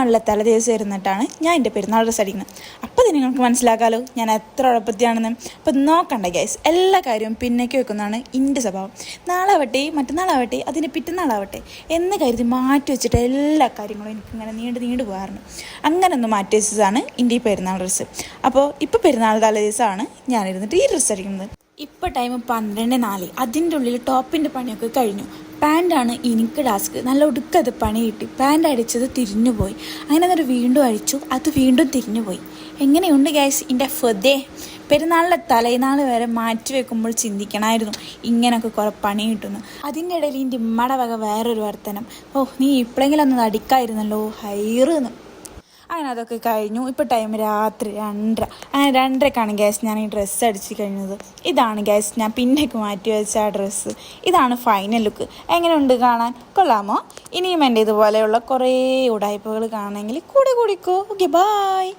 പെരുന്നാളിലെ തലേദിവസം ഇരുന്നിട്ടാണ് ഞാൻ എൻ്റെ പെരുന്നാൾ ഡ്രസ്സ് അടിക്കുന്നത്. അപ്പോൾ തന്നെ നിങ്ങൾക്ക് മനസ്സിലാക്കാമല്ലോ ഞാൻ എത്ര ഉഴപ്പത്തിയാണെന്ന്. അപ്പോൾ നോക്കണ്ട ഗൈസ്, എല്ലാ കാര്യവും പിന്നേക്ക് വെക്കുന്നതാണ് എൻ്റെ സ്വഭാവം. നാളാവട്ടെ മറ്റന്നാളാവട്ടെ അതിന് പിറ്റന്നാളാവട്ടെ എന്ന് കരുതി മാറ്റി വെച്ചിട്ട് എല്ലാ കാര്യങ്ങളും എനിക്കിങ്ങനെ നീണ്ടു പോകാറുണ്ട്. അങ്ങനെ ഒന്ന് മാറ്റി വെച്ചതാണ് എൻ്റെ ഈ പെരുന്നാൾ ഡ്രസ്സ്. അപ്പോൾ ഇപ്പോൾ പെരുന്നാൾ തലേദിവസമാണ് ഞാനിരുന്നിട്ട് ഈ ഡ്രസ്സ് അടിക്കുന്നത്. ഇപ്പോൾ ടൈം 12:04. അതിൻ്റെ ഉള്ളിൽ ടോപ്പിൻ്റെ പണിയൊക്കെ കഴിഞ്ഞു. പാൻറ്റാണ് എനിക്ക് ടാസ്ക്. നല്ല ഒടുക്കത് പണി കിട്ടി. പാൻറ്റ് അടിച്ചത് തിരിഞ്ഞുപോയി. അങ്ങനെ അതൊരു വീണ്ടും അടിച്ചു, അത് വീണ്ടും തിരിഞ്ഞുപോയി. എങ്ങനെയുണ്ട് ഗൈസ് എൻ്റെ ഫെദേ? പെരുന്നാളിലെ തലേനാൾ വരെ മാറ്റി വെക്കുമ്പോൾ ചിന്തിക്കണമായിരുന്നു ഇങ്ങനെയൊക്കെ കുറേ പണി കിട്ടുന്നു. അതിൻ്റെ ഇടയിൽ എൻ്റെ ഉമ്മയുടെ വക വേറൊരു വർത്തനം, നീ ഇപ്പോഴെങ്കിലും ഒന്ന് അടിക്കായിരുന്നല്ലോ ഹൈറെന്ന്. അങ്ങനെ അതൊക്കെ കഴിഞ്ഞു. ഇപ്പോൾ ടൈം രാത്രി 2:30. അങ്ങനെ 2:30ക്കാണ് ഗ്യാസ് ഞാൻ ഈ ഡ്രസ്സ് അടിച്ച് കഴിഞ്ഞത്. ഇതാണ് ഗ്യാസ് ഞാൻ പിന്നേക്ക് മാറ്റി വെച്ച ആ ഡ്രസ്സ്. ഇതാണ് ഫൈനൽ ലുക്ക്. എങ്ങനെയുണ്ട് കാണാൻ? കൊള്ളാമോ? ഇനിയും എൻ്റെ ഇതുപോലെയുള്ള കുറേ ഉടായ്പകൾ കാണണമെങ്കിൽ കൂടെ കൂടിക്കോ. Okay, bye.